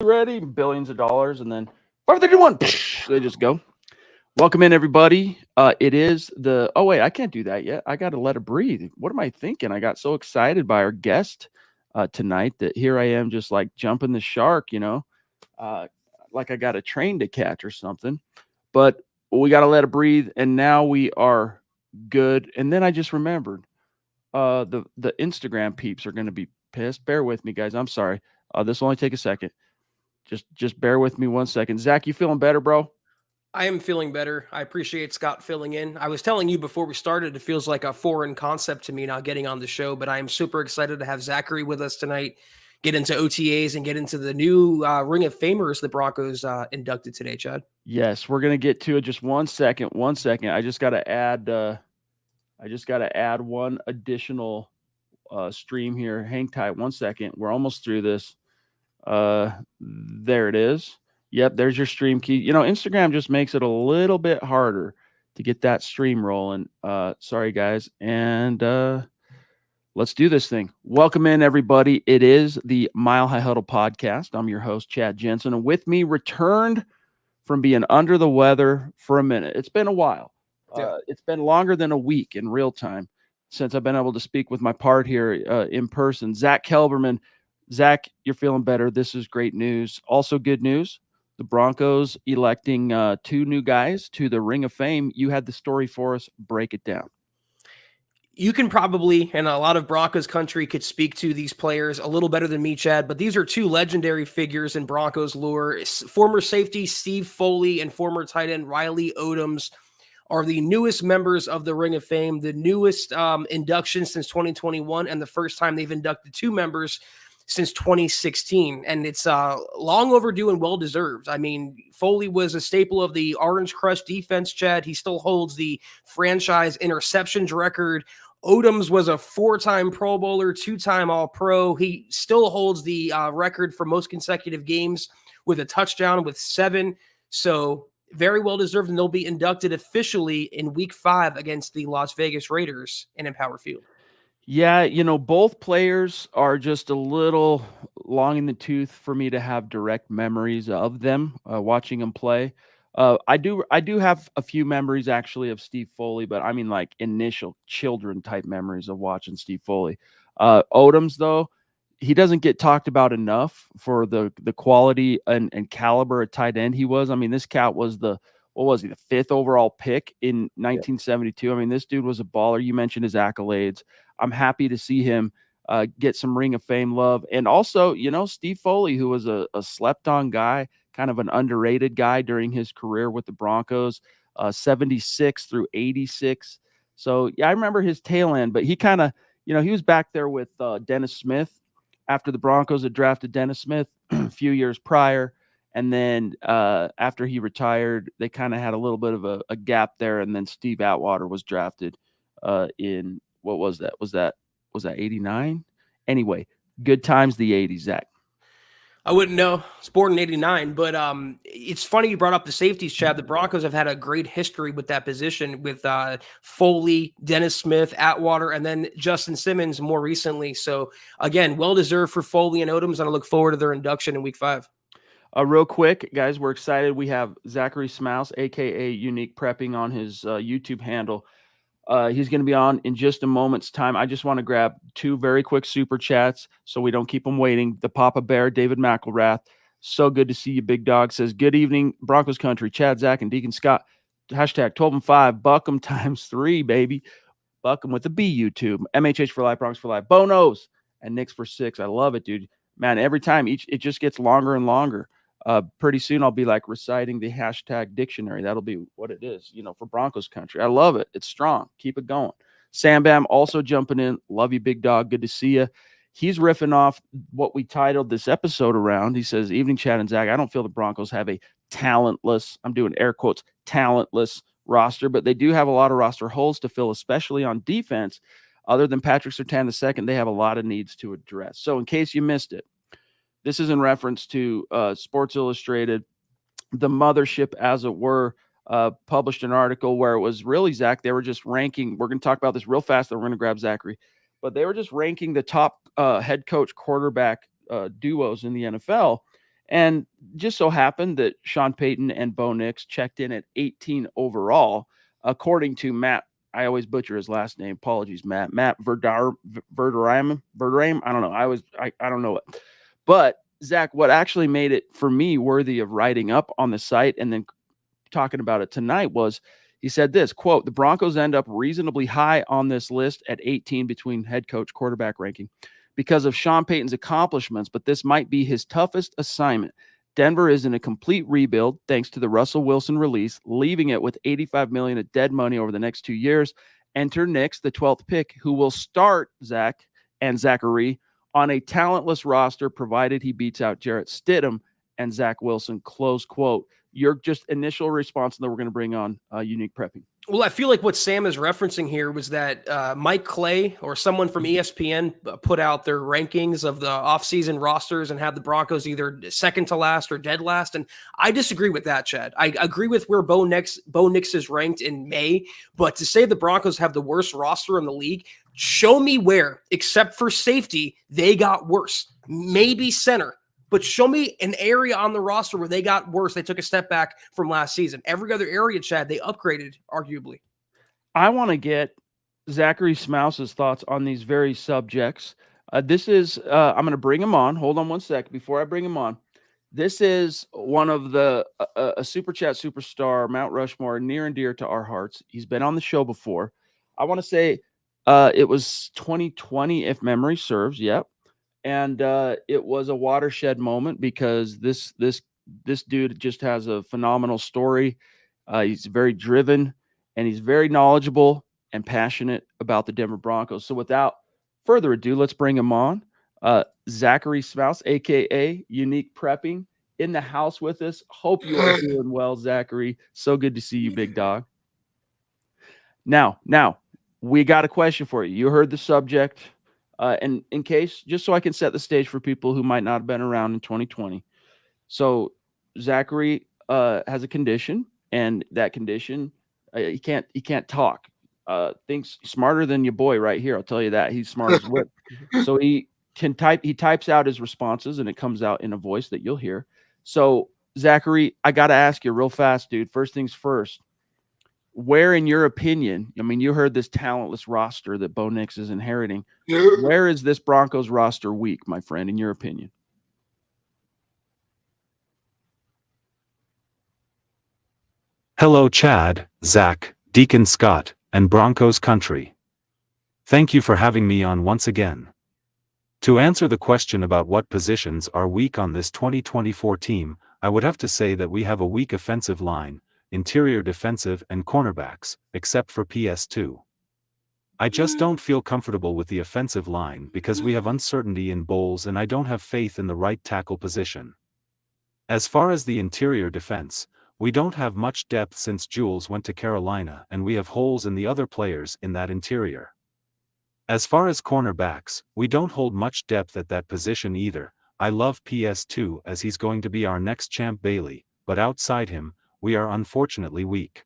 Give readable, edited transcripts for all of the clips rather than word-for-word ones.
ready, billions of dollars, and then 531, they just go. Welcome in, everybody. It is the. Oh wait, I can't do that yet. I got to let it breathe. What am I thinking? I got so excited by our guest tonight that here I am, just like jumping the shark. Uh, like I got a train to catch or something. But we got to let it breathe, and now we are good. And then I just remembered the Instagram peeps are going to be pissed. Bear with me, guys. I'm sorry. This will only take a second. Just bear with me 1 second. Zach, you feeling better, bro? I am feeling better. I appreciate Scott filling in. I was telling you before we started, it feels like a foreign concept to me not getting on the show, but I am super excited to have Zachary with us tonight, get into OTAs and get into the new Ring of Famers the Broncos inducted today, Chad. Yes, we're gonna get to it. Just 1 second. 1 second. I just gotta add. One additional stream here. Hang tight. 1 second. We're almost through this. There it is. Yep, there's your stream key. Instagram just makes it a little bit harder to get that stream rolling. Sorry, guys. And let's do this thing. Welcome in, everybody. It is the Mile High Huddle podcast. I'm your host, Chad Jensen. And with me, returned from being under the weather for a minute. It's been a while. It's been longer than a week in real time since I've been able to speak with my part here in person. Zack Kelberman. Zach, you're feeling better. This is great news. Also good news. The Broncos electing two new guys to the Ring of Fame. You had the story for us. Break it down. You can probably, and a lot of Broncos country could speak to these players a little better than me, Chad, but these are two legendary figures in Broncos lore. Former safety Steve Foley and former tight end Riley Odoms are the newest members of the Ring of Fame, the newest induction since 2021, and the first time they've inducted two members since 2016. And it's long overdue and well-deserved. I mean, Foley was a staple of the Orange Crush defense, Chad. He still holds the franchise interceptions record. Odoms was a four-time Pro Bowler, two-time All-Pro. He still holds the record for most consecutive games with a touchdown with 7. So very well deserved, and they'll be inducted officially in Week 5 against the Las Vegas Raiders in Empower Field. Yeah, both players are just a little long in the tooth for me to have direct memories of them watching them play. I do have a few memories actually of Steve Foley, but I mean like initial children type memories of watching Steve Foley. Odoms though, he doesn't get talked about enough for the quality and caliber of tight end he was. I mean, this cat was the 5th overall pick in 1972. I mean, this dude was a baller. You mentioned his accolades. I'm happy to see him get some Ring of Fame love. And also, Steve Foley, who was a slept-on guy, kind of an underrated guy during his career with the Broncos, 76 through 86. So, yeah, I remember his tail end, but he kind of, he was back there with Dennis Smith after the Broncos had drafted Dennis Smith a few years prior. And then after he retired, they kind of had a little bit of a gap there. And then Steve Atwater was drafted in what was that? Was that 89? Anyway, good times the 80s, Zach. I wouldn't know. I was born in 89, but it's funny you brought up the safeties, Chad. The Broncos have had a great history with that position with Foley, Dennis Smith, Atwater, and then Justin Simmons more recently. So, again, well-deserved for Foley and Odoms, and I look forward to their induction in Week 5. Real quick, guys, we're excited. We have Zachary Smouse, a.k.a. Unique Prepping, on his YouTube handle. He's going to be on in just a moment's time. I just want to grab two very quick super chats so we don't keep them waiting. The Papa Bear, David McElrath. So good to see you, big dog. Says, good evening, Broncos country. Chad, Zach, and Deacon Scott. Hashtag 12 and 5. Buck 'em times 3, baby. Buck 'em with the B YouTube. MHH for life, Broncos for life. Bonos and Knicks for 6. I love it, dude. Man, every time it just gets longer and longer. Pretty soon I'll be like reciting the hashtag dictionary. That'll be what it is, for Broncos country. I love it. It's strong. Keep it going. Sam Bam also jumping in. Love you, big dog. Good to see you. He's riffing off what we titled this episode around. He says, evening, Chad and Zach. I don't feel the Broncos have a talentless, I'm doing air quotes, talentless roster, but they do have a lot of roster holes to fill, especially on defense. Other than Patrick Surtain II, they have a lot of needs to address. So in case you missed it, this is in reference to Sports Illustrated, the mothership, as it were, published an article where it was really, Zach, they were just ranking. We're going to talk about this real fast, then we're going to grab Zachary. But they were just ranking the top head coach quarterback duos in the NFL. And just so happened that Sean Payton and Bo Nix checked in at 18 overall, according to Matt. I always butcher his last name. Apologies, Matt. Matt Verderame. I don't know. I don't know it. But Zach, what actually made it for me worthy of writing up on the site and then talking about it tonight was he said this quote, the Broncos end up reasonably high on this list at 18 between head coach quarterback ranking because of Sean Payton's accomplishments, but this might be his toughest assignment. Denver is in a complete rebuild thanks to the Russell Wilson release, leaving it with $85 million of dead money over the next 2 years. Enter Nix, the 12th pick, who will start Zach and Zachary on a talentless roster, provided he beats out Jarrett Stidham and Zach Wilson, close quote. Your just initial response, and then we're going to bring on Unique Prepping. Well, I feel like what Sam is referencing here was that Mike Clay or someone from ESPN put out their rankings of the offseason rosters and had the Broncos either second to last or dead last. And I disagree with that, Chad. I agree with where Bo Nix is ranked in May, but to say the Broncos have the worst roster in the league, show me where, except for safety, they got worse. Maybe center. But show me an area on the roster where they got worse. They took a step back from last season. Every other area, Chad, they upgraded, arguably. I want to get Zachary Smouse's thoughts on these very subjects. I'm going to bring him on. Hold on one sec before I bring him on. This is one of the a Super Chat superstar, Mount Rushmore, near and dear to our hearts. He's been on the show before. I want to say it was 2020, if memory serves. Yep. And it was a watershed moment because this dude just has a phenomenal story. He's very driven and he's very knowledgeable and passionate about the Denver Broncos. So without further ado, let's bring him on. Zachary Smouse, aka Unique Prepping, in the house with us. Hope you are doing well, Zachary. So good to see you, big dog. Now, we got a question for you. You heard the subject. And in case, just so I can set the stage for people who might not have been around in 2020. So Zachary has a condition, and that condition, he can't talk. Thinks smarter than your boy right here. I'll tell you that. He's smart as whip. So he types out his responses, and it comes out in a voice that you'll hear. So Zachary, I got to ask you real fast, dude. First things first. Where, in your opinion, I mean, you heard this talentless roster that Bo Nix is inheriting. Where is this Broncos roster weak, my friend, in your opinion? Hello, Chad, Zach, Deacon Scott, and Broncos country. Thank you for having me on once again. To answer the question about what positions are weak on this 2024 team, I would have to say that we have a weak offensive line, interior defensive and cornerbacks, except for PS2. I just don't feel comfortable with the offensive line because we have uncertainty in Bowles and I don't have faith in the right tackle position. As far as the interior defense, we don't have much depth since Jules went to Carolina and we have holes in the other players in that interior. As far as cornerbacks, we don't hold much depth at that position either. I love PS2 as he's going to be our next Champ Bailey, but outside him, we are unfortunately weak.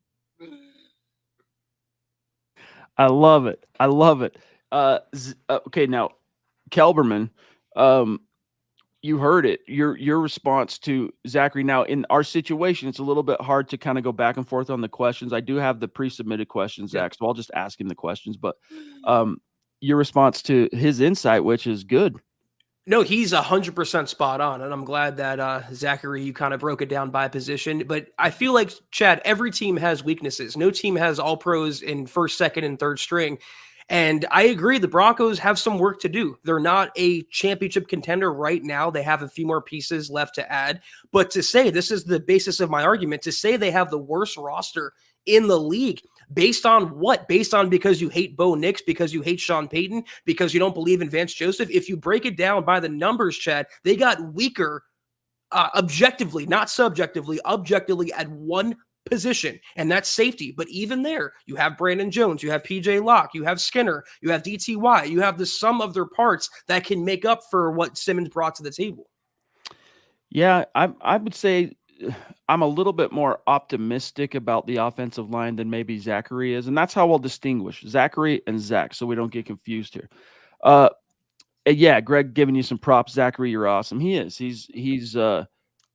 I love it. Okay, now, Kelberman, you heard it. Your response to Zachary. Now, in our situation, it's a little bit hard to kind of go back and forth on the questions. I do have the pre-submitted questions, Zach, so I'll just ask him the questions. But your response to his insight, which is good. No, he's 100% spot on, and I'm glad that Zachary, you kind of broke it down by position. But I feel like, Chad, every team has weaknesses. No team has all pros in first, second, and third string. And I agree, the Broncos have some work to do. They're not a championship contender right now. They have a few more pieces left to add. But to say, this is the basis of my argument, to say they have the worst roster in the league, based on what? Based on because you hate Bo Nix, because you hate Sean Payton, because you don't believe in Vance Joseph? If you break it down by the numbers, Chad, they got weaker objectively, not subjectively, objectively at one position, and that's safety. But even there, you have Brandon Jones, you have PJ Locke, you have Skinner, you have DTY, you have the sum of their parts that can make up for what Simmons brought to the table. Yeah, I would say I'm a little bit more optimistic about the offensive line than maybe Zachary is, and that's how we'll distinguish Zachary and Zach, so we don't get confused here. Yeah, Greg, giving you some props. Zachary, you're awesome. He is. He's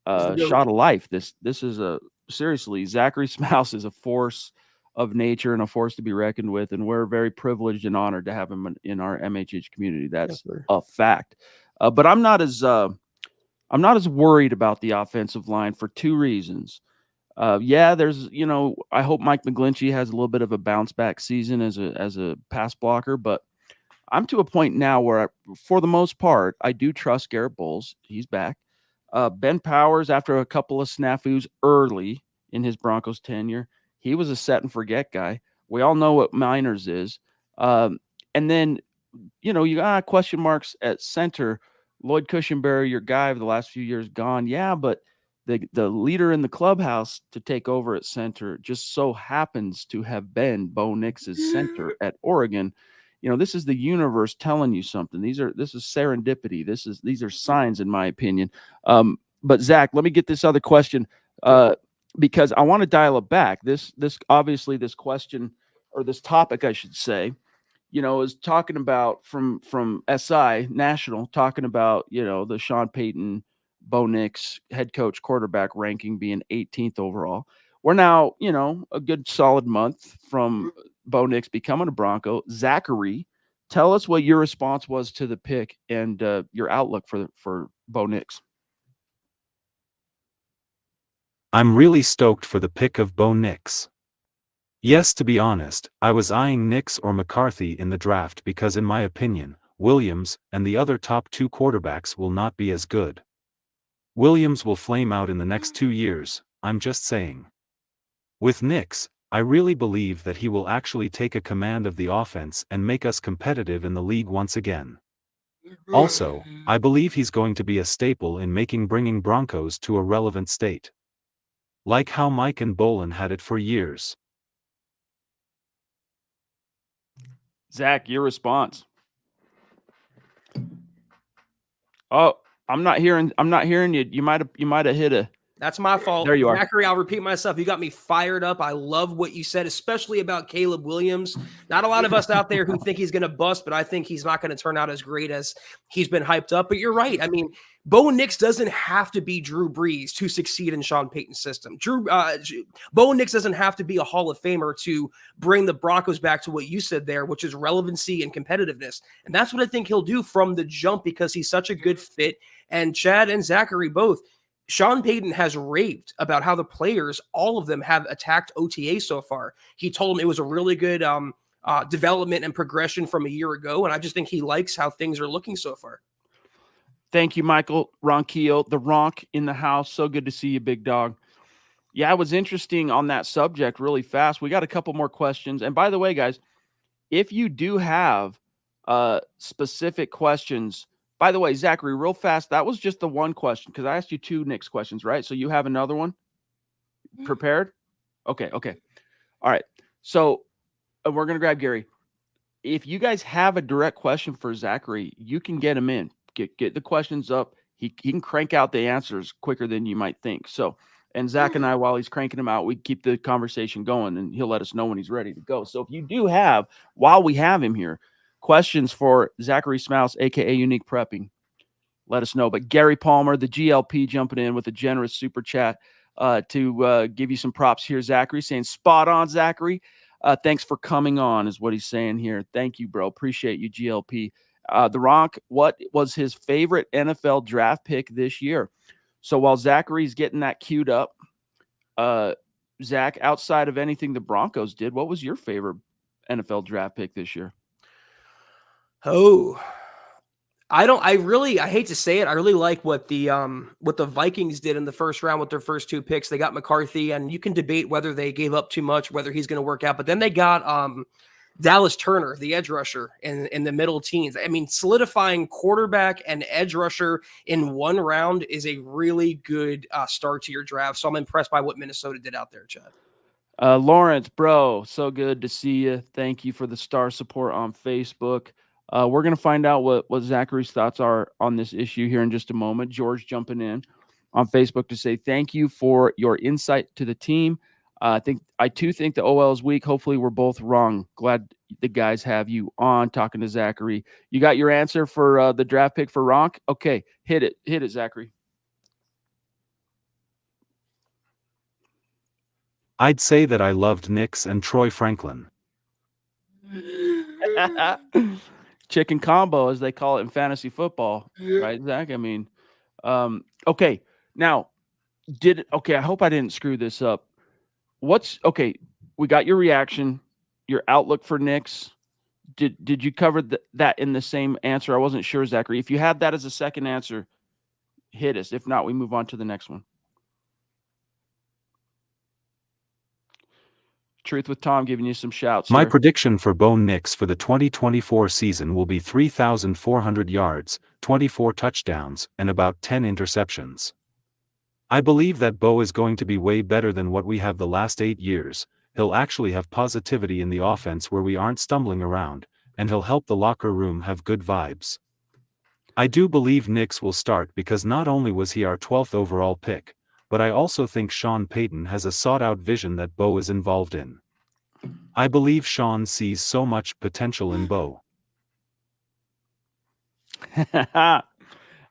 shot of life. This is a seriously, Zachary Smouse is a force of nature and a force to be reckoned with, and we're very privileged and honored to have him in our MHH community. That's a fact. But I'm not as worried about the offensive line for two reasons. Yeah, there's, I hope Mike McGlinchey has a little bit of a bounce back season as a pass blocker, but I'm to a point now where, for the most part, I do trust Garrett Bowles. He's back. Ben Powers, after a couple of snafus early in his Broncos tenure, he was a set and forget guy. We all know what Miners is. And then, you got question marks at center. Lloyd Cushenberry, your guy of the last few years, gone. Yeah, but the leader in the clubhouse to take over at center just so happens to have been Bo Nix's center at Oregon. This is the universe telling you something. This is serendipity. These are signs, in my opinion. But Zach, let me get this other question because I want to dial it back. This obviously this question, or this topic, I should say, is talking about from SI National, talking about, the Sean Payton, Bo Nix head coach quarterback ranking being 18th overall. We're now, a good solid month from Bo Nix becoming a Bronco. Zachary, tell us what your response was to the pick and your outlook for Bo Nix. I'm really stoked for the pick of Bo Nix. Yes, to be honest, I was eyeing Nix or McCarthy in the draft because, in my opinion, Williams and the other top two quarterbacks will not be as good. Williams will flame out in the next 2 years, I'm just saying. With Nix, I really believe that he will actually take a command of the offense and make us competitive in the league once again. Also, I believe he's going to be a staple in bringing Broncos to a relevant state. Like how Mike and Bolin had it for years. Zach, your response. Oh, I'm not hearing you. You might have hit a. That's my fault. There you are. Zachary, I'll repeat myself. You got me fired up. I love what you said, especially about Caleb Williams. Not a lot of us out there who think he's going to bust, but I think he's not going to turn out as great as he's been hyped up. But you're right. I mean, Bo Nix doesn't have to be Drew Brees to succeed in Sean Payton's system. Bo Nix doesn't have to be a Hall of Famer to bring the Broncos back to what you said there, which is relevancy and competitiveness. And that's what I think he'll do from the jump because he's such a good fit. And Chad and Zachary both. Sean Payton has raved about how the players, all of them, have attacked OTA so far. He told them it was a really good development and progression from a year ago, and I just think he likes how things are looking so far. Thank you, Michael Ronquillo, the Ronk in the house. So good to see you, big dog. Yeah, it was interesting on that subject really fast. We got a couple more questions. And by the way, guys, if you do have specific questions, by the way, Zachary, real fast, that was just the one question because I asked you two Knicks questions, right? So you have another one prepared? Okay. All right. So we're going to grab Gary. If you guys have a direct question for Zachary, you can get him in. Get the questions up. He can crank out the answers quicker than you might think. So, and Zach and I, while he's cranking them out, we keep the conversation going, and he'll let us know when he's ready to go. So if you do have, while we have him here, questions for Zachary Smouse, a.k.a. Unique Prepping, let us know. But Gary Palmer, the GLP, jumping in with a generous super chat to give you some props here, Zachary, saying spot on, Zachary. Thanks for coming on is what he's saying here. Thank you, bro. Appreciate you, GLP. The Ronk, what was his favorite NFL draft pick this year? So while Zachary's getting that queued up, Zach, outside of anything the Broncos did, what was your favorite NFL draft pick this year? Oh, I hate to say it. I really like what the Vikings did in the first round with their first two picks. They got McCarthy, and you can debate whether they gave up too much, whether he's going to work out. But then they got Dallas Turner, the edge rusher, in the middle teens. I mean, solidifying quarterback and edge rusher in one round is a really good start to your draft. So I'm impressed by what Minnesota did out there, Chad. Lawrence, bro, so good to see you. Thank you for the star support on Facebook. We're going to find out what Zachary's thoughts are on this issue here in just a moment. George jumping in on Facebook to say thank you for your insight to the team. I too think the OL is weak. Hopefully we're both wrong. Glad the guys have you on talking to Zachary. You got your answer for the draft pick for Ronk? Okay, hit it, Zachary. I'd say that I loved Knicks and Troy Franklin. Chicken combo, as they call it in fantasy football, right, Zach? I mean, okay. Now, I hope I didn't screw this up. Okay? We got your reaction, your outlook for Knicks. Did you cover that in the same answer? I wasn't sure, Zachary. If you had that as a second answer, hit us. If not, we move on to the next one. Truth with Tom giving you some shouts. My here. prediction for Bo Nix for the 2024 season will be 3,400 yards, 24 touchdowns, and about 10 interceptions. I believe that Bo is going to be way better than what we have the last 8 years. He'll actually have positivity in the offense where we aren't stumbling around, and he'll help the locker room have good vibes. I do believe Nix will start because not only was he our 12th overall pick, but I also think Sean Payton has a sought-out vision that Bo is involved in. I believe Sean sees so much potential in Bo.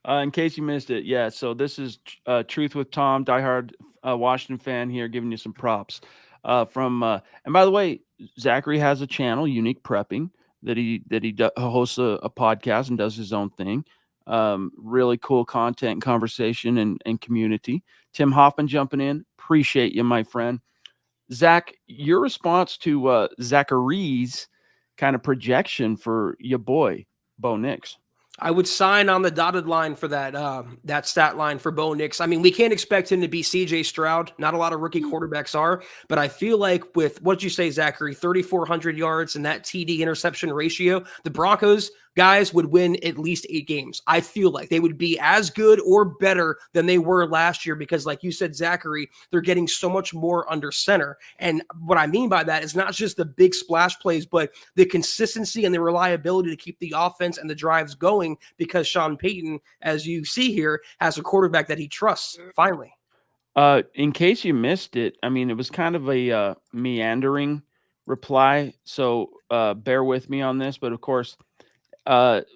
In case you missed it, yeah. So this is Truth with Tom, diehard Washington fan here, giving you some props and by the way, Zachary has a channel, Unique Prepping, that he hosts a podcast and does his own thing. Really cool content and conversation and community. Tim Hoffman jumping in. Appreciate you, my friend. Zach, your response to Zachary's kind of projection for your boy, Bo Nix. I would sign on the dotted line for that stat line for Bo Nix. I mean, we can't expect him to be C.J. Stroud. Not a lot of rookie quarterbacks are, but I feel like with what you say, Zachary, 3,400 yards and that TD interception ratio, the Broncos guys would win at least 8 games. I feel like they would be as good or better than they were last year because, like you said, Zachary, they're getting so much more under center. And what I mean by that is not just the big splash plays, but the consistency and the reliability to keep the offense and the drives going because Sean Payton, as you see here, has a quarterback that he trusts, finally. In case you missed it, I mean, it was kind of a meandering reply, so bear with me on this. But of course,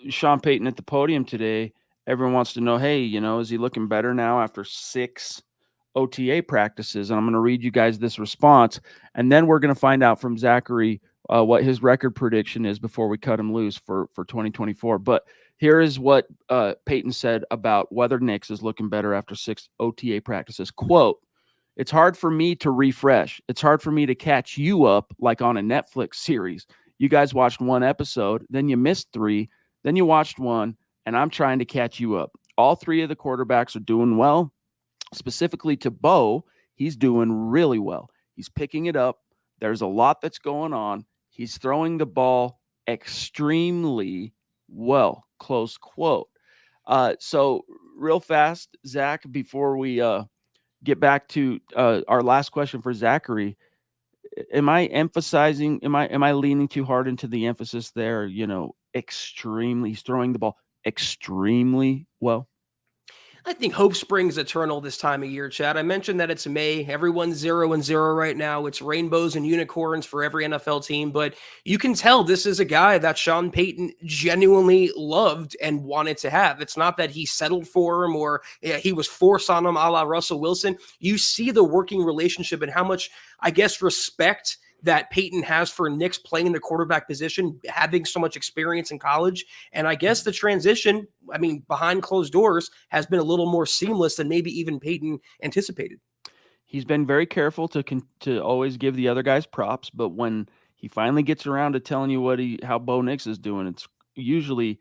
Sean Payton at the podium today, everyone wants to know, hey, is he looking better now after 6 OTA practices? And I'm going to read you guys this response, and then we're going to find out from Zachary what his record prediction is before we cut him loose for 2024. But here is what Payton said about whether Nix is looking better after 6 OTA practices. Quote, "It's hard for me to refresh. It's hard for me to catch you up like on a Netflix series. You guys watched 1 episode, then you missed 3, then you watched 1, and I'm trying to catch you up. All 3 of the quarterbacks are doing well. Specifically to Bo, he's doing really well. He's picking it up. There's a lot that's going on. He's throwing the ball extremely well," close quote. So real fast, Zach, before we get back to our last question for Zachary, am I leaning too hard into the emphasis there? Extremely, he's throwing the ball extremely well. I think hope springs eternal this time of year, Chad. I mentioned that it's May. Everyone's 0-0 right now. It's rainbows and unicorns for every NFL team, but you can tell this is a guy that Sean Payton genuinely loved and wanted to have. It's not that he settled for him or he was forced on him a la Russell Wilson. You see the working relationship and how much, I guess, respect that Payton has for Nix playing the quarterback position, having so much experience in college. And I guess the transition, I mean, behind closed doors has been a little more seamless than maybe even Payton anticipated. He's been very careful to always give the other guys props, but when he finally gets around to telling you how Bo Nix is doing, it's usually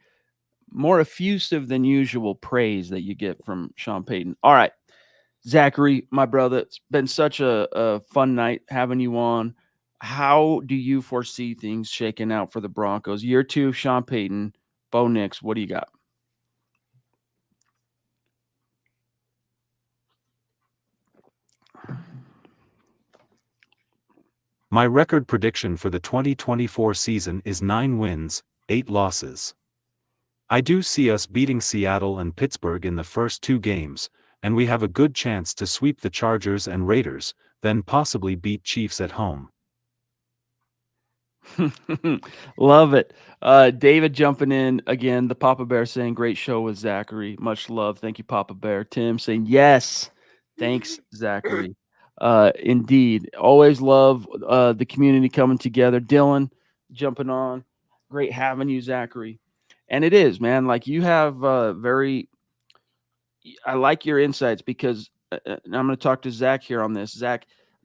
more effusive than usual praise that you get from Sean Payton. All right, Zachary, my brother, it's been such a fun night having you on. How do you foresee things shaking out for the Broncos? Year 2, Sean Payton, Bo Nix, what do you got? My record prediction for the 2024 season is 9 wins, 8 losses. I do see us beating Seattle and Pittsburgh in the first 2 games, and we have a good chance to sweep the Chargers and Raiders, then possibly beat Chiefs at home. Love it. David jumping in again. The Papa Bear saying, great show with Zachary. Much love. Thank you, Papa Bear. Tim saying, yes. Thanks, Zachary. Indeed. Always love the community coming together. Dylan jumping on. Great having you, Zachary. And it is, man. Like you have I like your insights because and I'm going to talk to Zach here on this.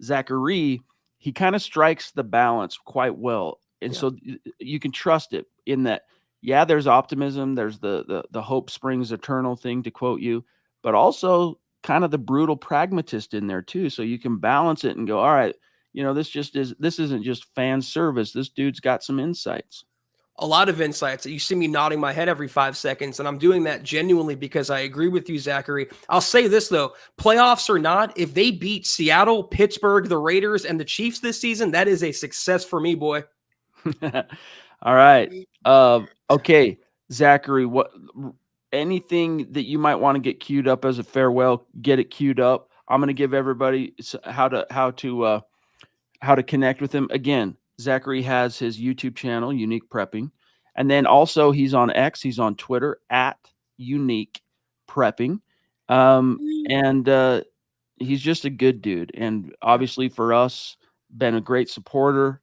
Zachary, he kind of strikes the balance quite well. And Yeah. so you can trust it in that, yeah, there's optimism. There's the hope springs eternal thing, to quote you, but also kind of the brutal pragmatist in there too. So you can balance it and go, all right, this isn't just fan service. This dude's got some insights. A lot of insights. You see me nodding my head every 5 seconds, and I'm doing that genuinely because I agree with you, Zachary. I'll say this though, playoffs or not, if they beat Seattle, Pittsburgh, the Raiders, and the Chiefs this season, that is a success for me, boy. All right. Okay, Zachary, anything that you might want to get queued up as a farewell, get it queued up. I'm going to give everybody how to connect with him. Again, Zachary has his YouTube channel, Unique Prepping. And then also he's on X, he's on Twitter at Unique Prepping. And he's just a good dude. And obviously for us, been a great supporter,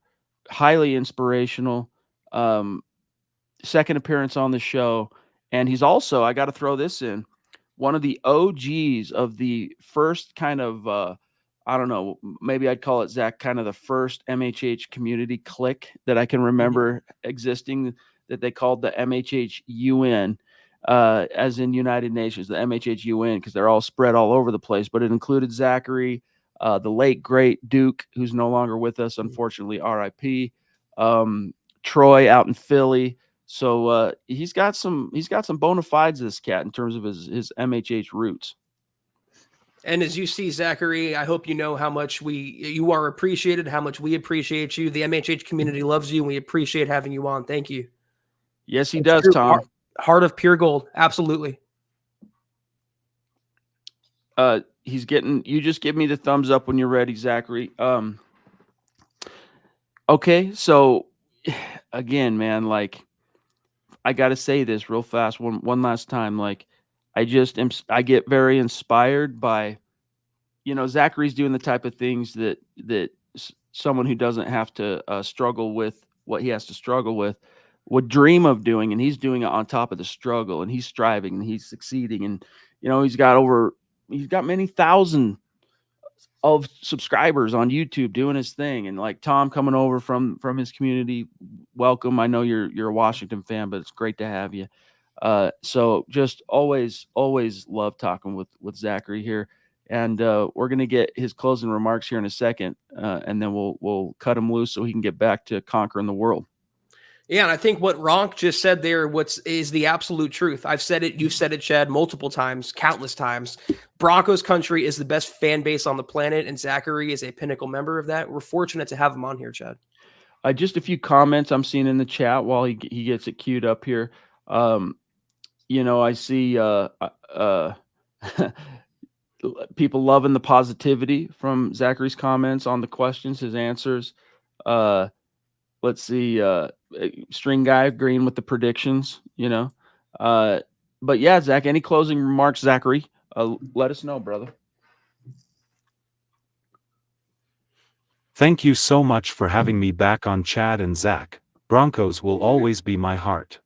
highly inspirational. Second appearance on the show. And he's also, I got to throw this in, one of the OGs of the first kind of I don't know, maybe I'd call it, Zach, kind of the first MHH community clique that I can remember existing, that they called the MHH UN, as in United Nations, the MHH UN, because they're all spread all over the place. But it included Zachary, the late, great Duke, who's no longer with us, unfortunately, RIP, Troy out in Philly. So he's got some bona fides, this cat, in terms of his MHH roots. And as you see, Zachary, I hope you know how much you are appreciated, how much we appreciate you. The MHH community loves you, and we appreciate having you on. Thank you. Yes, he does, Tom. Heart of pure gold. Absolutely. You just give me the thumbs up when you're ready, Zachary. Okay, so again, man, like I got to say this real fast one last time. Like I get very inspired by, Zachary's doing the type of things that someone who doesn't have to struggle with what he has to struggle with would dream of doing, and he's doing it on top of the struggle, and he's striving and he's succeeding, and he's got many thousand of subscribers on YouTube doing his thing. And like Tom coming over from his community, welcome. I know you're a Washington fan, but it's great to have you. So just always love talking with Zachary here. And we're going to get his closing remarks here in a second, and then we'll cut him loose so he can get back to conquering the world. Yeah, and I think what Ronk just said there is the absolute truth. I've said it, you've said it, Chad, multiple times, countless times. Broncos country is the best fan base on the planet, and Zachary is a pinnacle member of that. We're fortunate to have him on here, Chad. Just a few comments I'm seeing in the chat while he gets it queued up here. I see people loving the positivity from Zachary's comments on the questions, his answers. Let's see, String Guy agreeing with the predictions, but yeah, Zach, any closing remarks, Zachary? Let us know, brother. Thank you so much for having me back on, Chad and Zach. Broncos will always be my heart.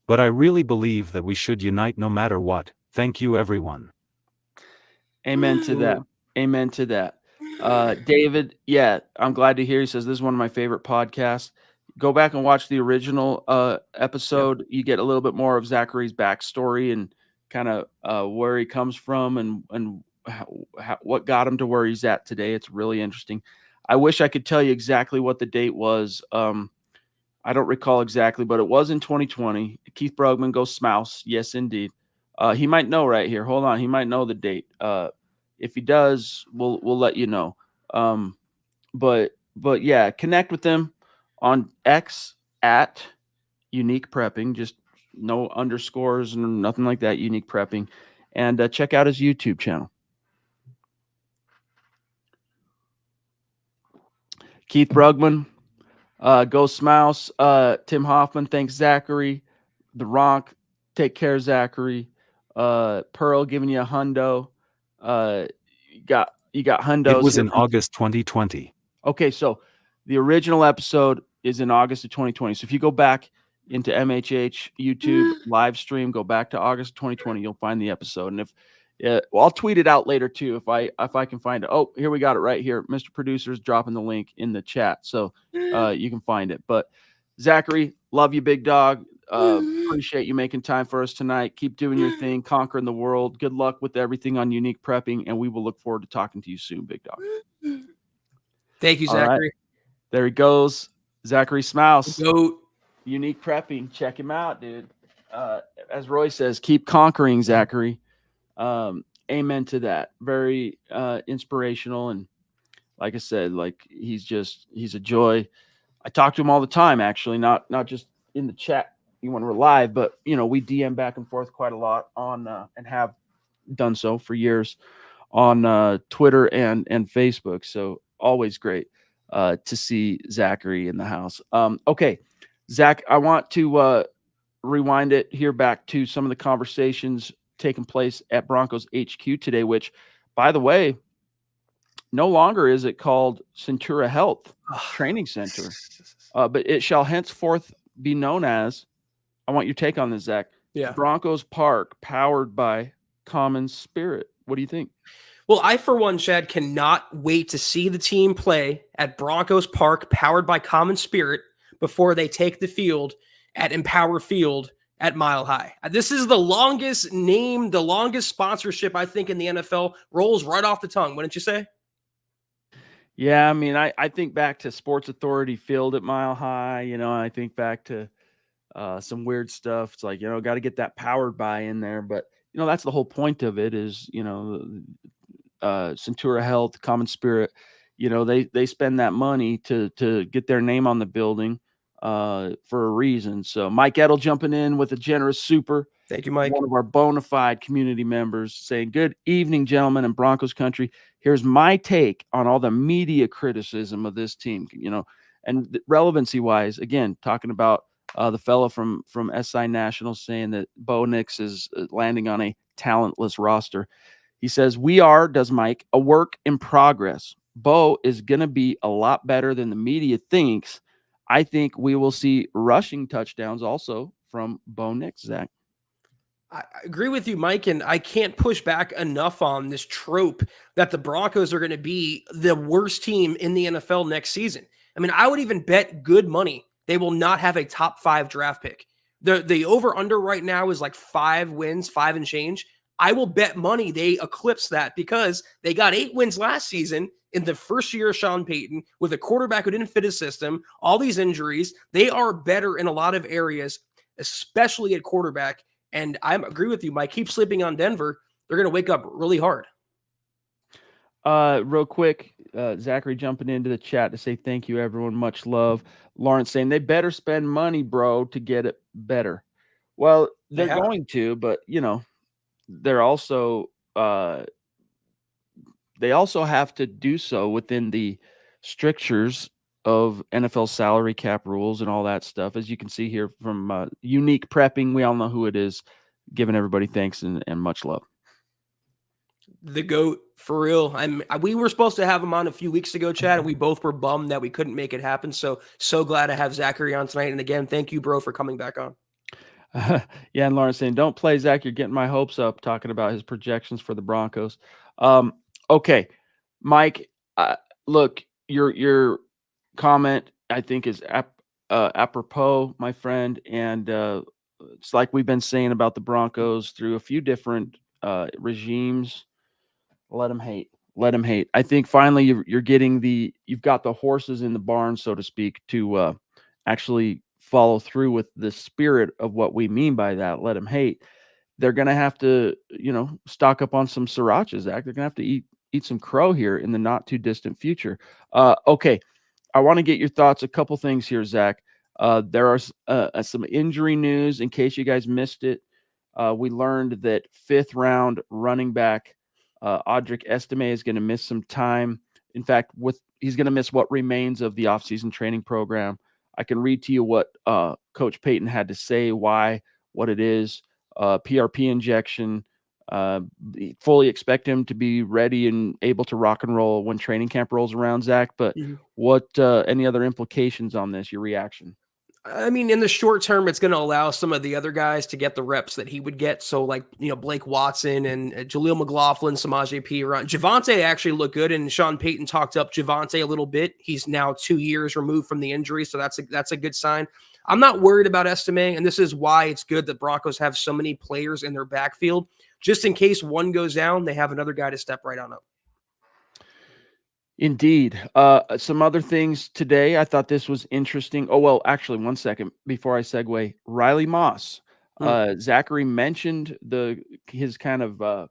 But I really believe that we should unite no matter what. Thank you, everyone. Amen to that. Amen to that. David, yeah, I'm glad to hear. He says this is one of my favorite podcasts. Go back and watch the original episode. Yep. You get a little bit more of Zachary's backstory and kind of where he comes from and what got him to where he's at today. It's really interesting. I wish I could tell you exactly what the date was. I don't recall exactly, but it was in 2020. Keith Brugman goes Smouse. Yes, indeed. He might know right here. Hold on. He might know the date. If he does, we'll let you know. But yeah, connect with them on X at Unique Prepping. Just no underscores and nothing like that. Unique Prepping, and check out his YouTube channel. Keith Brugman, go Smouse. Tim Hoffman, thanks Zachary. The Ronk, take care Zachary. Pearl giving you a hundo. You got hundos. It was here in from- August 2020. Okay, so the original episode is in August of 2020. So if you go back into MHH YouTube live stream, go back to August 2020, you'll find the episode. And if well, I'll tweet it out later too if I can find it. Oh, here we got it right here. Mr. Producer's dropping the link in the chat, so you can find it. But Zachary, love you, big dog. Appreciate you making time for us tonight. Keep doing your thing, conquering the world. Good luck with everything on Unique Prepping, and we will look forward to talking to you soon, big dog. Thank you, All right. Zachary. There he goes, Zachary Smouse. Goat. Unique Prepping. Check him out, dude. As Roy says, keep conquering, Zachary. Amen to that. Very inspirational, and like I said, like he's a joy. I talk to him all the time, actually, not just in the chat when we're live, but we DM back and forth quite a lot on and have done so for years on Twitter and Facebook. So always great to see Zachary in the house. Okay, Zach, I want to rewind it here back to some of the conversations taking place at Broncos HQ today, which, by the way, no longer is it called Centura Health Training Center, but it shall henceforth be known as, I want your take on this, Zach. Yeah. Broncos Park, powered by Common Spirit. What do you think? Well, I, for one, Chad, cannot wait to see the team play at Broncos Park, powered by Common Spirit, before they take the field at Empower Field at Mile High. This is the longest name, the longest sponsorship, I think, in the NFL. Rolls right off the tongue, wouldn't you say? Yeah, I mean, I think back to Sports Authority Field at Mile High. I think back to some weird stuff. It's like, got to get that powered by in there. But, that's the whole point of it is, Centura Health, Common Spirit, they spend that money to get their name on the building for a reason. So Mike Edel jumping in with a generous super. Thank you, Mike. One of our bona fide community members saying, good evening, gentlemen, in Broncos country. Here's my take on all the media criticism of this team, and relevancy wise, again, talking about the fellow from SI National saying that Bo Nix is landing on a talentless roster. He says, does Mike, a work in progress. Bo is going to be a lot better than the media thinks. I think we will see rushing touchdowns also from Bo Nix, Zach. I agree with you, Mike, and I can't push back enough on this trope that the Broncos are going to be the worst team in the NFL next season. I mean, I would even bet good money they will not have a top 5 draft pick. The over-under right now is like 5 wins, 5 and change. I will bet money they eclipse that because they got 8 wins last season in the first year of Sean Payton with a quarterback who didn't fit his system, all these injuries. They are better in a lot of areas, especially at quarterback. And I agree with you, Mike. Keep sleeping on Denver. They're going to wake up really hard. Real quick, Zachary jumping into the chat to say thank you, everyone. Much love. Lawrence saying they better spend money, bro, to get it better. Well, they're going to, but they're also they also have to do so within the strictures of NFL salary cap rules and all that stuff. As you can see here from Unique Prepping, we all know who it is. Giving everybody thanks and much love. The GOAT, for real. We were supposed to have him on a few weeks ago, Chad, and we both were bummed that we couldn't make it happen. So glad to have Zachary on tonight. And again, thank you, bro, for coming back on. Yeah, and Lawrence saying, don't play, Zach. You're getting my hopes up talking about his projections for the Broncos. Okay, Mike, look, your comment, I think, is apropos, my friend. And it's like we've been saying about the Broncos through a few different regimes. Let them hate. Let them hate. I think finally you're getting you've got the horses in the barn, so to speak, to actually follow through with the spirit of what we mean by that. Let them hate. They're going to have to, stock up on some srirachas, Zach. They're going to have to eat some crow here in the not too distant future. Okay. I want to get your thoughts. A couple things here, Zach. There are some injury news in case you guys missed it. We learned that 5th round running back Audric Estime is going to miss some time. In fact, he's going to miss what remains of the offseason training program. I can read to you what Coach Payton had to say, what it is. PRP injection, Fully expect him to be ready and able to rock and roll when training camp rolls around, Zach. But what any other implications on this? Your reaction? I mean, in the short term, it's going to allow some of the other guys to get the reps that he would get. So, like, Blake Watson and Jaleel McLaughlin, Samaje Perine. Javonte actually looked good, and Sean Payton talked up Javonte a little bit. He's now 2 years removed from the injury, so that's a good sign. I'm not worried about Estime, and this is why it's good that Broncos have so many players in their backfield. Just in case one goes down, they have another guy to step right on up. Indeed. Some other things today. I thought this was interesting. Oh, well, actually, one second before I segue. Riley Moss. Zachary mentioned his kind of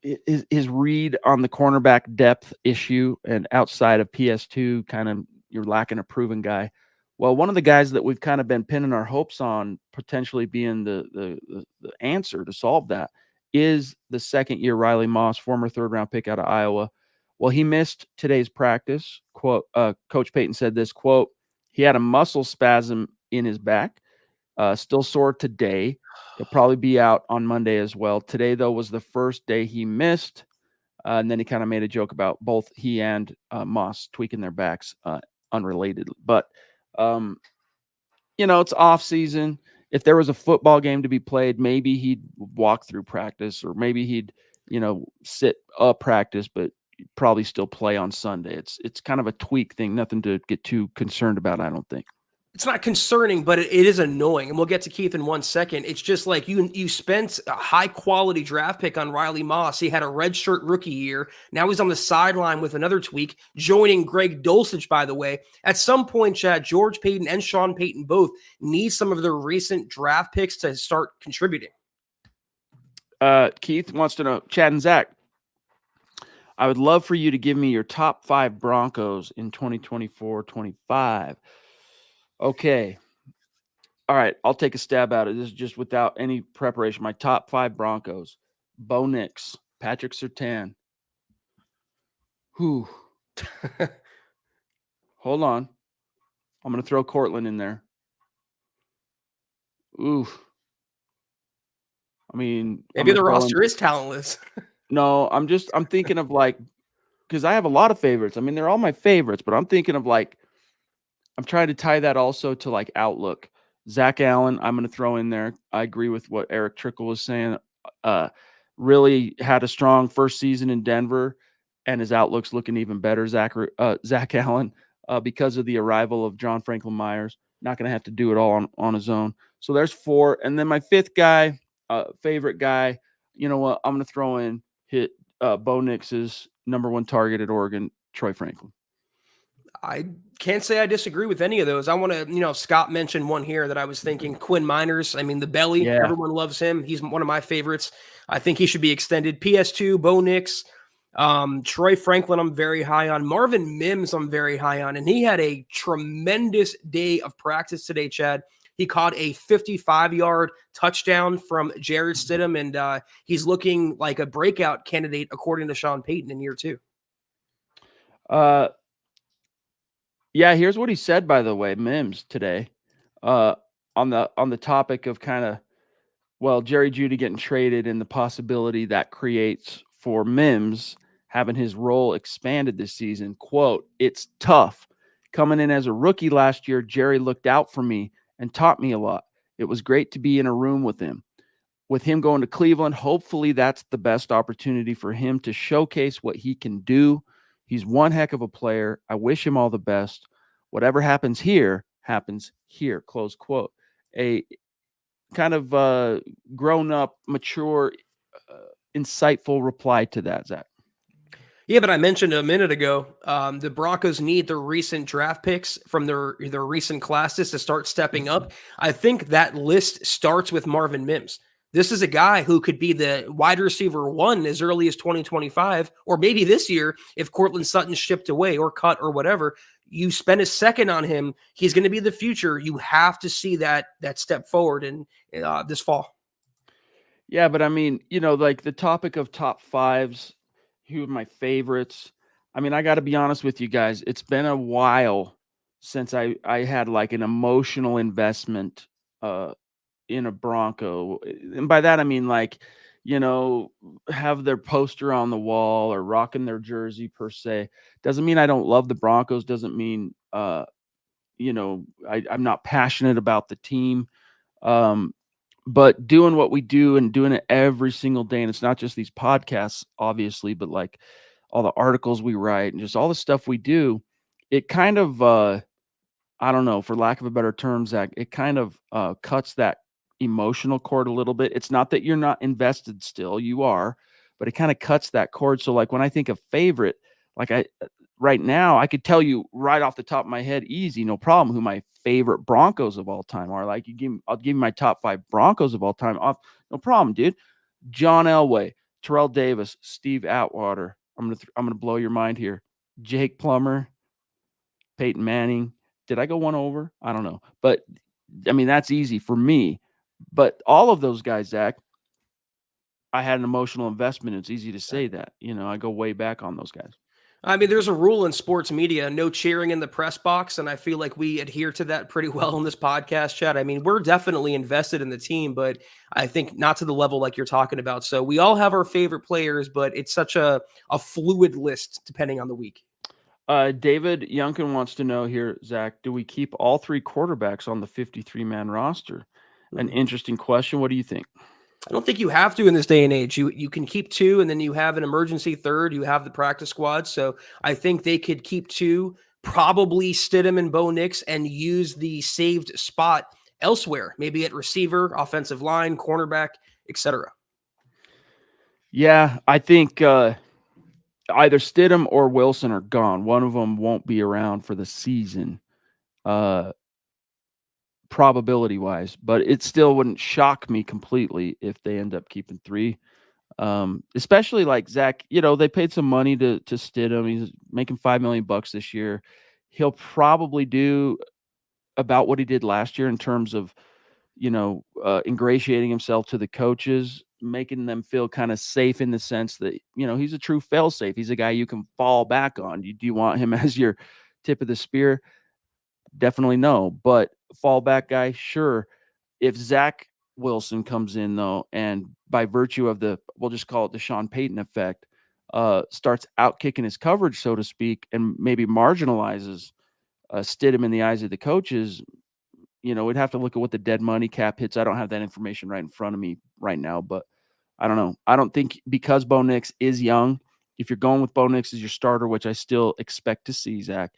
his read on the cornerback depth issue, and outside of PS2, kind of you're lacking a proven guy. Well, one of the guys that we've kind of been pinning our hopes on potentially being the answer to solve that is the second-year Riley Moss, former third-round pick out of Iowa. Well, he missed today's practice. Quote, Coach Payton said this, quote, he had a muscle spasm in his back, still sore today. He'll probably be out on Monday as well. Today, though, was the first day he missed. And then he kind of made a joke about both he and Moss tweaking their backs unrelated. But, it's off season. If there was a football game to be played, maybe he'd walk through practice, or maybe he'd, sit up practice, but probably still play on Sunday. It's kind of a tweak thing, nothing to get too concerned about, I don't think. It's not concerning, but it is annoying. And we'll get to Keith in 1 second. It's just like you spent a high-quality draft pick on Riley Moss. He had a redshirt rookie year. Now he's on the sideline with another tweak, joining Greg Dulcich, by the way. At some point, Chad, George Payton and Sean Payton both need some of their recent draft picks to start contributing. Keith wants to know, Chad and Zach, I would love for you to give me your top 5 Broncos in 2024-25. Okay. All right. I'll take a stab at it. This is just without any preparation. My top 5 Broncos: Bo Nix, Patrick Surtain. Whew. Hold on. I'm going to throw Cortland in there. Ooh. I mean, maybe the roster is talentless. No, I'm thinking of because I have a lot of favorites. I mean, they're all my favorites, but I'm thinking of I'm trying to tie that also to outlook. Zach Allen, I'm going to throw in there. I agree with what Eric Trickle was saying. Really had a strong first season in Denver, and his outlook's looking even better. Zach Allen, because of the arrival of John Franklin Myers, not going to have to do it all on his own. So there's 4. And then my 5th guy, favorite guy, you know what? I'm going to throw in Bo Nix's number 1 target at Oregon, Troy Franklin. I can't say I disagree with any of those. I want to, Scott mentioned one here that I was thinking, Quinn Miners. I mean, the belly, everyone loves him. He's one of my favorites. I think he should be extended. PS2, Bo Nix, Troy Franklin, I'm very high on. Marvin Mims, I'm very high on. And he had a tremendous day of practice today, Chad. He caught a 55-yard touchdown from Jared Stidham, and he's looking like a breakout candidate, according to Sean Payton, in year 2. Yeah, here's what he said, by the way, Mims today, on the topic of Jerry Jeudy getting traded and the possibility that creates for Mims having his role expanded this season. Quote, "It's tough. Coming in as a rookie last year, Jerry looked out for me and taught me a lot. It was great to be in a room with him. With him going to Cleveland, hopefully that's the best opportunity for him to showcase what he can do. He's one heck of a player. I wish him all the best. Whatever happens here, happens here." Close quote. A kind of grown up, mature, insightful reply to that, Zach. Yeah, but I mentioned a minute ago, the Broncos need their recent draft picks from their recent classes to start stepping up. I think that list starts with Marvin Mims. This is a guy who could be the wide receiver 1 as early as 2025, or maybe this year if Cortland Sutton's shipped away or cut or whatever. You spend a second on him, he's going to be the future. You have to see that step forward in this fall. Yeah, but I mean, the topic of top 5s, who are my favorites. I mean, I got to be honest with you guys. It's been a while since I had an emotional investment in a Bronco. And by that, I mean, have their poster on the wall or rocking their jersey per se. Doesn't mean I don't love the Broncos. Doesn't mean, I'm not passionate about the team. Um, but doing what we do and doing it every single day, and it's not just these podcasts, obviously, but like all the articles we write and just all the stuff we do, it kind of, I don't know, for lack of a better term, Zach, it kind of cuts that emotional cord a little bit. It's not that you're not invested still, you are, but it kind of cuts that cord. So like when I think of favorite, like right now, I could tell you right off the top of my head, easy, no problem, who my favorite Broncos of all time are. Like I'll give you my top 5 Broncos of all time off, no problem, dude. John Elway, Terrell Davis, Steve Atwater. I'm gonna blow your mind here. Jake Plummer, Peyton Manning. Did I go one over? I don't know. But I mean, that's easy for me. But all of those guys, Zach, I had an emotional investment. It's easy to say that. I go way back on those guys. I mean, there's a rule in sports media, no cheering in the press box, and I feel like we adhere to that pretty well in this podcast, Chad. I mean, we're definitely invested in the team, but I think not to the level like you're talking about. So we all have our favorite players, but it's such a fluid list depending on the week. David Youngkin wants to know here, Zach, do we keep all 3 quarterbacks on the 53-man roster? An interesting question. What do you think? I don't think you have to in this day and age. You can keep 2, and then you have an emergency third. You have the practice squad. So I think they could keep 2, probably Stidham and Bo Nix, and use the saved spot elsewhere, maybe at receiver, offensive line, cornerback, etc. Yeah, I think either Stidham or Wilson are gone. One of them won't be around for the season. Probability wise, but it still wouldn't shock me completely if they end up keeping 3. Especially like Zach, they paid some money to Stidham. He's making $5 million this year. He'll probably do about what he did last year in terms of, ingratiating himself to the coaches, making them feel kind of safe in the sense that, he's a true fail-safe. He's a guy you can fall back on. Do you want him as your tip of the spear? Definitely no, but fallback guy, sure. If Zach Wilson comes in though, and by virtue of we'll just call it the Sean Payton effect, starts out kicking his coverage, so to speak, and maybe marginalizes Stidham in the eyes of the coaches, we'd have to look at what the dead money cap hits. I don't have that information right in front of me right now, but I don't know. I don't think because Bo Nix is young, if you're going with Bo Nix as your starter, which I still expect to see, Zach,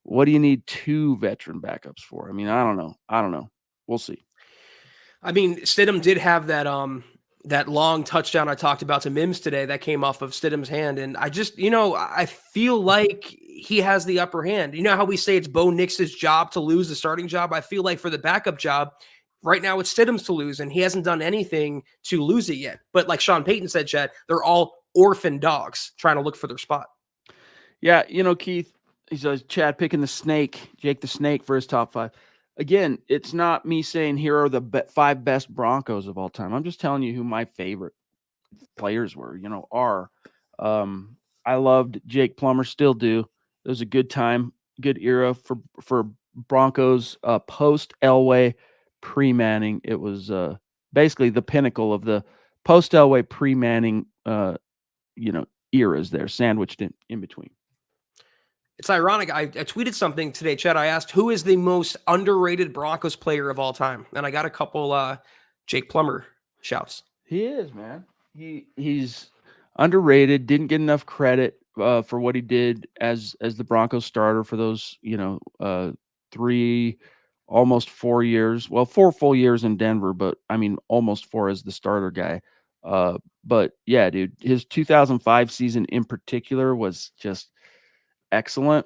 what do you need 2 veteran backups for? I mean, I don't know. We'll see. I mean, Stidham did have that long touchdown I talked about to Mims today that came off of Stidham's hand. And I just, I feel like he has the upper hand. You know how we say it's Bo Nix's job to lose the starting job? I feel like for the backup job, right now it's Stidham's to lose, and he hasn't done anything to lose it yet. But like Sean Payton said, Chad, they're all orphan dogs trying to look for their spot. Yeah, Keith, he's Chad picking Jake the Snake for his top 5. Again, it's not me saying here are the 5 best Broncos of all time. I'm just telling you who my favorite players were, are. I loved Jake Plummer, still do. It was a good time, good era for Broncos post Elway, pre-Manning. It was basically the pinnacle of the post Elway, pre-Manning eras there, sandwiched in between. It's ironic. I tweeted something today, Chad. I asked, who is the most underrated Broncos player of all time? And I got a couple Jake Plummer shouts. He is, man. He's underrated, didn't get enough credit for what he did as the Broncos starter for those, 3, almost 4 years. Well, 4 full years in Denver, but I mean almost 4 as the starter guy. But yeah, dude, his 2005 season in particular was just excellent.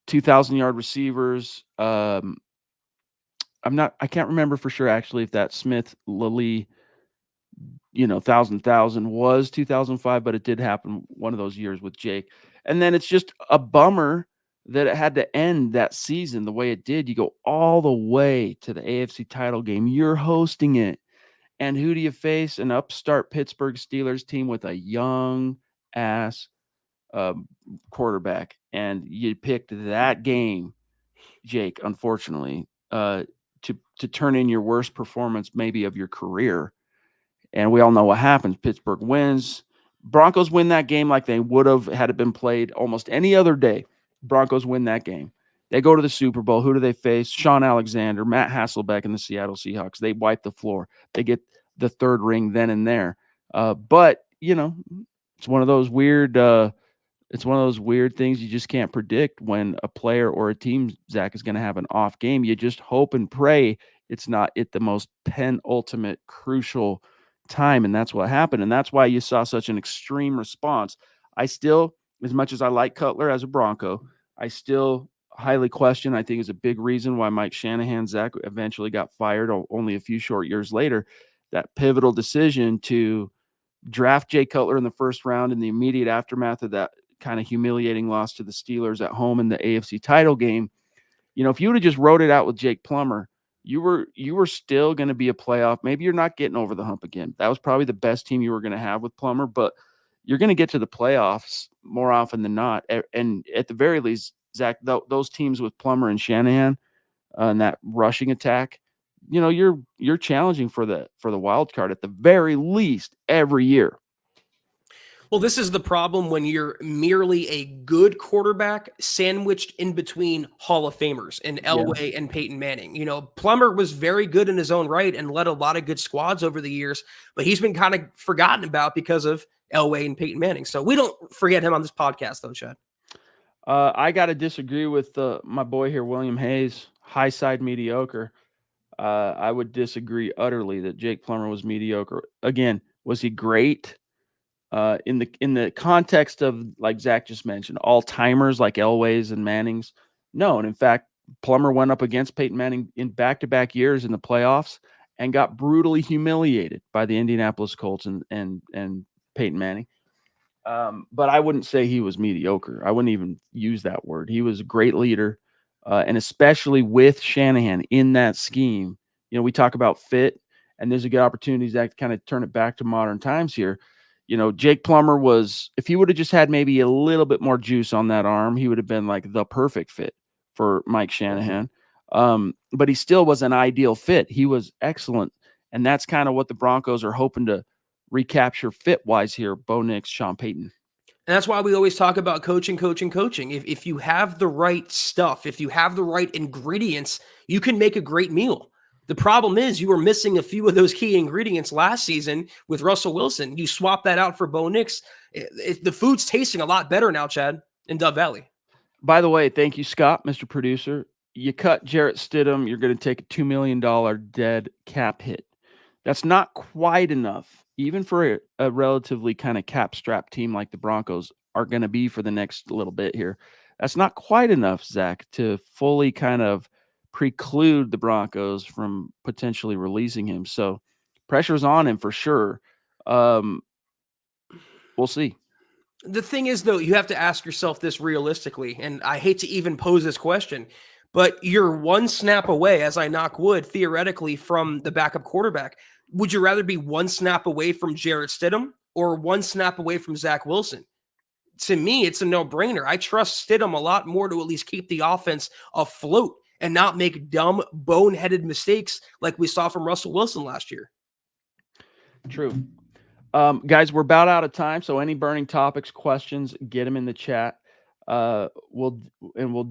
2,000-yard receivers. I can't remember for sure actually if that Smith Lilly, 1,000 was 2005, but it did happen one of those years with Jake. And then it's just a bummer that it had to end that season the way it did. You go all the way to the AFC title game. You're hosting it. And who do you face? An upstart Pittsburgh Steelers team with a young ass quarterback. And you picked that game, Jake, unfortunately, to turn in your worst performance maybe of your career. And we all know what happens. Pittsburgh wins. Broncos win that game like they would have had it been played almost any other day. Broncos win that game. They go to the Super Bowl. Who do they face? Sean Alexander, Matt Hasselbeck, and the Seattle Seahawks. They wipe the floor. They get the third ring then and there. But it's one of those weird. It's one of those weird things you just can't predict when a player or a team, Zach, is going to have an off game. You just hope and pray it's not at the most penultimate crucial time, and that's what happened. And that's why you saw such an extreme response. I still, as much as I like Cutler as a Bronco, I still highly question. I think is a big reason why Mike Shanahan, Zach, eventually got fired only a few short years later. That pivotal decision to draft Jay Cutler in the first round in the immediate aftermath of that kind of humiliating loss to the Steelers at home in the AFC title game. If you would have just wrote it out with Jake Plummer, you were still going to be a playoff. Maybe you're not getting over the hump again. That was probably the best team you were going to have with Plummer, but you're going to get to the playoffs more often than not. And at the very least, Zach, those teams with Plummer and Shanahan and that rushing attack, you're challenging for the wild card at the very least every year. Well, this is the problem when you're merely a good quarterback sandwiched in between Hall of Famers and Elway and Peyton Manning. Plummer was very good in his own right and led a lot of good squads over the years, but he's been kind of forgotten about because of Elway and Peyton Manning. So we don't forget him on this podcast, though, Chad. I got to disagree with my boy here, William Hayes, high side mediocre. I would disagree utterly that Jake Plummer was mediocre. Again, was he great? In the context of, like Zach just mentioned, all-timers like Elway's and Manning's? No. And in fact, Plummer went up against Peyton Manning in back-to-back years in the playoffs and got brutally humiliated by the Indianapolis Colts and Peyton Manning. But I wouldn't say he was mediocre. I wouldn't even use that word. He was a great leader, and especially with Shanahan in that scheme. We talk about fit, and there's a good opportunity, Zach, to kind of turn it back to modern times here. Jake Plummer was, if he would have just had maybe a little bit more juice on that arm, he would have been like the perfect fit for Mike Shanahan. But he still was an ideal fit. He was excellent. And that's kind of what the Broncos are hoping to recapture fit-wise here, Bo Nix, Sean Payton. And that's why we always talk about coaching. If you have the right stuff, if you have the right ingredients, you can make a great meal. The problem is you were missing a few of those key ingredients last season with Russell Wilson. You swap that out for Bo Nix. The food's tasting a lot better now, Chad, in Dove Valley. By the way, thank you, Scott, Mr. Producer. You cut Jarrett Stidham, you're going to take a $2 million dead cap hit. That's not quite enough, even for a relatively kind of cap-strapped team like the Broncos are going to be for the next little bit here. That's not quite enough, Zach, to fully kind of preclude the Broncos from potentially releasing him. So pressure's on him for sure. We'll see. The thing is, though, you have to ask yourself this realistically, and I hate to even pose this question, but you're one snap away, as I knock wood, theoretically, from the backup quarterback. Would you rather be one snap away from Jarrett Stidham or one snap away from Zach Wilson? To me, it's a no-brainer. I trust Stidham a lot more to at least keep the offense afloat and not make dumb, boneheaded mistakes like we saw from Russell Wilson last year. True. Guys, we're about out of time, so any burning topics, questions, get them in the chat. We'll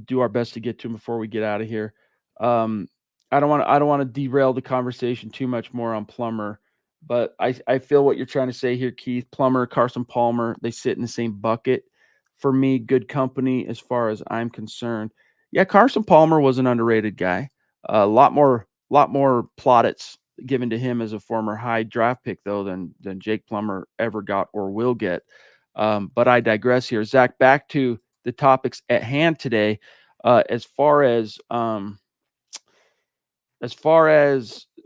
do our best to get to them before we get out of here. I don't want to derail the conversation too much more on Plummer, but I feel what you're trying to say here, Keith. Plummer, Carson Palmer, they sit in the same bucket. For me, good company as far as I'm concerned. Yeah, Carson Palmer was an underrated guy. A lot more plaudits given to him as a former high draft pick, though, than Jake Plummer ever got or will get. But I digress here. Zach, back to the topics at hand today. As far as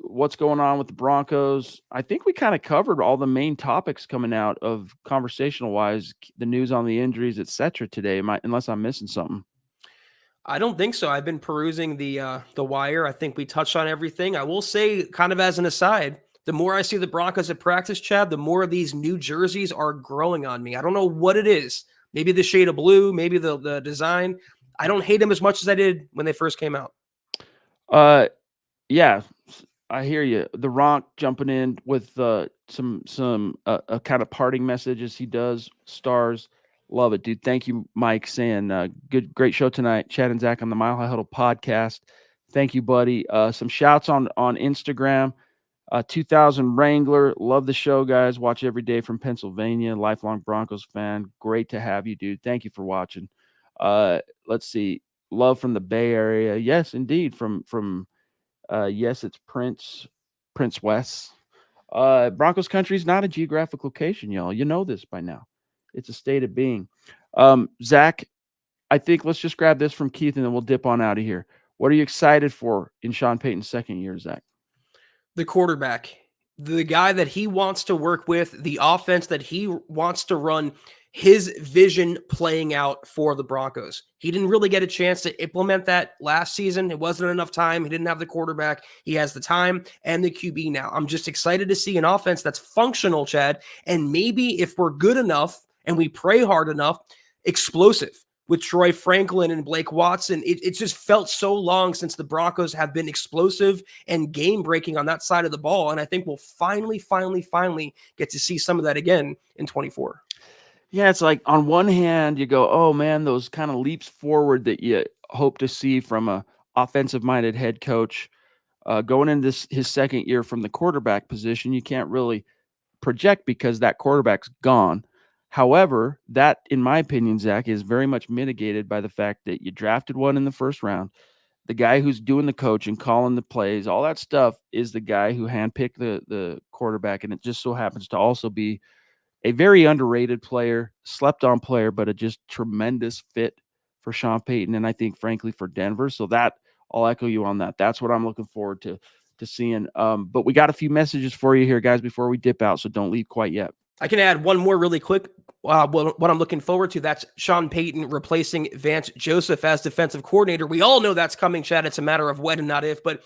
what's going on with the Broncos, I think we kind of covered all the main topics coming out of conversational wise, the news on the injuries, etc. today. Unless I'm missing something. I don't think so. I've been perusing the wire. I think we touched on everything. I will say, kind of as an aside, the more I see the Broncos at practice, Chad, the more of these new jerseys are growing on me. I don't know what it is. Maybe the shade of blue, maybe the design. I don't hate them as much as I did when they first came out. Yeah. I hear you. The Ronk jumping in with some kind of parting message as he does. Stars, love it, dude. Thank you, Mike, saying great show tonight. Chad and Zach on the Mile High Huddle podcast. Thank you, buddy. Some shouts on Instagram. 2000 Wrangler, love the show, guys. Watch every day from Pennsylvania. Lifelong Broncos fan. Great to have you, dude. Thank you for watching. Let's see. Love from the Bay Area. Yes, indeed. From yes, it's Prince West. Broncos country is not a geographic location, y'all. You know this by now. It's a state of being. Zach, I think let's just grab this from Keith and then we'll dip on out of here. What are you excited for in Sean Payton's second year, Zach? The quarterback, the guy that he wants to work with, the offense that he wants to run, his vision playing out for the Broncos. He didn't really get a chance to implement that last season. It wasn't enough time. He didn't have the quarterback. He has the time and the QB now. I'm just excited to see an offense that's functional, Chad, and maybe if we're good enough and we pray hard enough, explosive. With Troy Franklin and Blake Watson, it just felt so long since the Broncos have been explosive and game-breaking on that side of the ball, and I think we'll finally get to see some of that again in 24. Yeah, it's like on one hand, you go, oh, man, those kind of leaps forward that you hope to see from a offensive-minded head coach going into his second year from the quarterback position. You can't really project because that quarterback's gone. However, that, in my opinion, Zach, is very much mitigated by the fact that you drafted one in the first round. The guy who's doing the coaching, calling the plays, all that stuff is the guy who handpicked the quarterback. And it just so happens to also be a very underrated player, slept on player, but a just tremendous fit for Sean Payton. And I think, frankly, for Denver. So that I'll echo you on that. That's what I'm looking forward to seeing. But we got a few messages for you here, guys, before we dip out. So don't leave quite yet. I can add one more really quick. What I'm looking forward to, that's Sean Payton replacing Vance Joseph as defensive coordinator. We all know that's coming, Chad. It's a matter of when and not if, but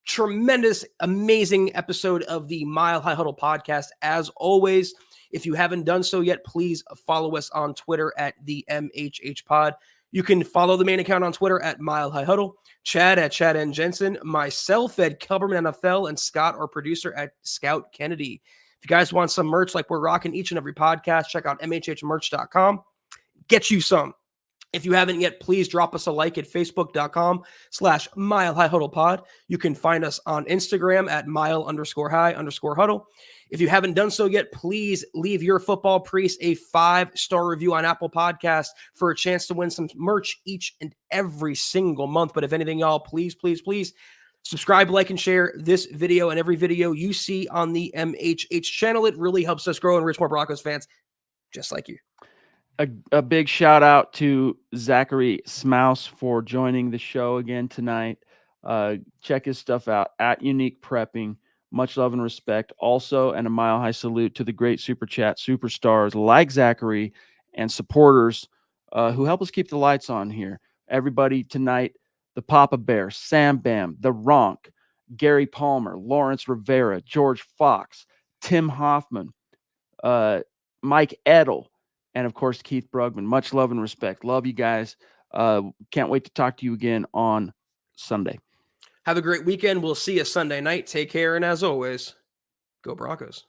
tremendous, amazing episode of the Mile High Huddle podcast. As always, if you haven't done so yet, please follow us on Twitter at the MHH Pod. You can follow the main account on Twitter at Mile High Huddle, Chad at Chad and Jensen, myself at Kelberman NFL, and Scott, our producer, at Scout Kennedy. If you guys want some merch like we're rocking each and every podcast, check out mhhmerch.com. Get you some. If you haven't yet, please drop us a like at facebook.com/Mile High Huddle Pod. You can find us on Instagram at mile_high_huddle. If you haven't done so yet, please leave your football priest a 5-star review on Apple Podcasts for a chance to win some merch each and every single month. But if anything, y'all, please subscribe, like, and share this video and every video you see on the MHH channel. It really helps us grow and reach more Broncos fans just like you. A big shout out to Zachary Smouse for joining the show again tonight. Check his stuff out at Unique Prepping. Much love and respect. Also, and a mile high salute to the great Super Chat superstars like Zachary and supporters who help us keep the lights on here. Everybody tonight, the Papa Bear, Sam Bam, the Ronk, Gary Palmer, Lawrence Rivera, George Fox, Tim Hoffman, Mike Edel, and of course, Keith Brugman. Much love and respect. Love you guys. Can't wait to talk to you again on Sunday. Have a great weekend. We'll see you Sunday night. Take care. And as always, go Broncos.